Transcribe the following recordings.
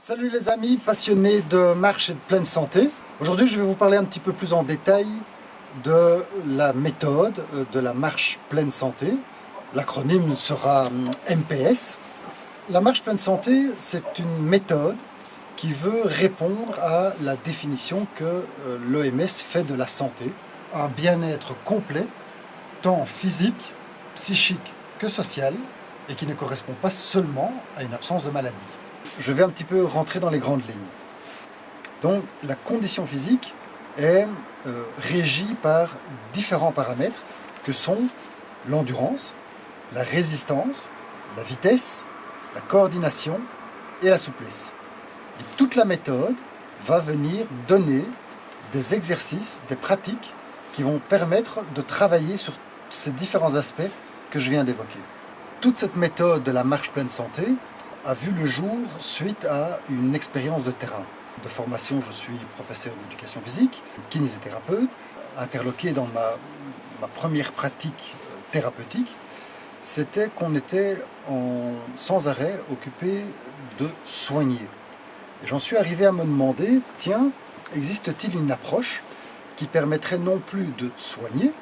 Salut les amis passionnés de marche et de pleine santé. Aujourd'hui je vais vous parler un petit peu plus en détail de la méthode de la marche pleine santé. L'acronyme sera MPS. La marche pleine santé, c'est une méthode qui veut répondre à la définition que l'OMS fait de la santé. Un bien-être complet, tant physique, psychique que social, et qui ne correspond pas seulement à une absence de maladie. Je vais un petit peu rentrer dans les grandes lignes. Donc la condition physique est régie par différents paramètres que sont l'endurance, la résistance, la vitesse, la coordination et la souplesse. Et toute la méthode va venir donner des exercices, des pratiques qui vont permettre de travailler sur ces différents aspects que je viens d'évoquer. Toute cette méthode de la marche pleine santé a vu le jour suite à une expérience de terrain. De formation, je suis professeur d'éducation physique, kinésithérapeute, interloqué dans ma première pratique thérapeutique, c'était qu'on était sans arrêt occupé de soigner. Et j'en suis arrivé à me demander, tiens, existe-t-il une approche qui permettrait non plus de soigner,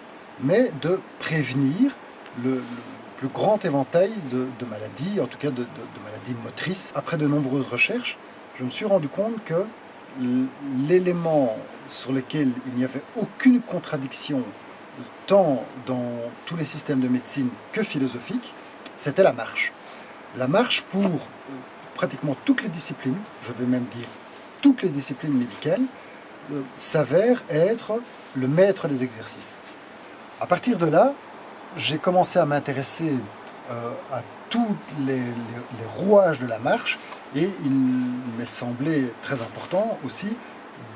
mais de prévenir le plus grand éventail de maladies, en tout cas de maladies motrices. Après de nombreuses recherches, je me suis rendu compte que l'élément sur lequel il n'y avait aucune contradiction, tant dans tous les systèmes de médecine que philosophique, c'était la marche. La marche pour pratiquement toutes les disciplines, je vais même dire toutes les disciplines médicales, s'avère être le maître des exercices. À partir de là, j'ai commencé à m'intéresser à tous les rouages de la marche et il m'est semblé très important aussi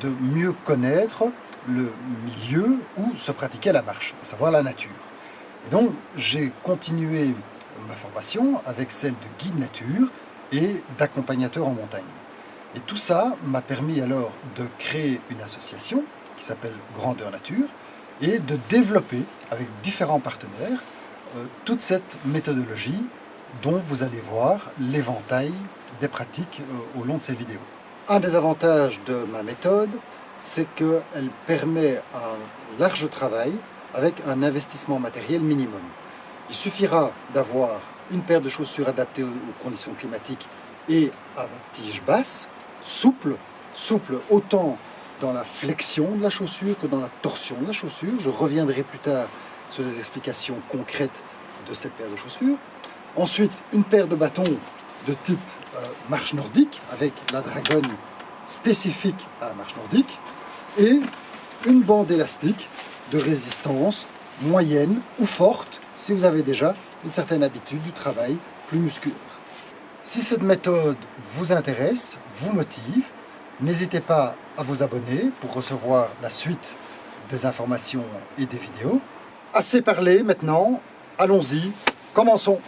de mieux connaître le milieu où se pratiquait la marche, à savoir la nature. Et donc j'ai continué ma formation avec celle de guide nature et d'accompagnateur en montagne. Et tout ça m'a permis alors de créer une association qui s'appelle Grandeur Nature et de développer avec différents partenaires toute cette méthodologie dont vous allez voir l'éventail des pratiques au long de ces vidéos. Un des avantages de ma méthode, c'est qu'elle permet un large travail avec un investissement matériel minimum. Il suffira d'avoir une paire de chaussures adaptées aux conditions climatiques et à tige basse, souple autant dans la flexion de la chaussure que dans la torsion de la chaussure. Je reviendrai plus tard sur les explications concrètes de cette paire de chaussures. Ensuite, une paire de bâtons de type marche nordique avec la dragonne spécifique à la marche nordique et une bande élastique de résistance moyenne ou forte si vous avez déjà une certaine habitude du travail plus musculaire. Si cette méthode vous intéresse, vous motive, n'hésitez pas à vous abonner pour recevoir la suite des informations et des vidéos. Assez parlé maintenant, allons-y, commençons!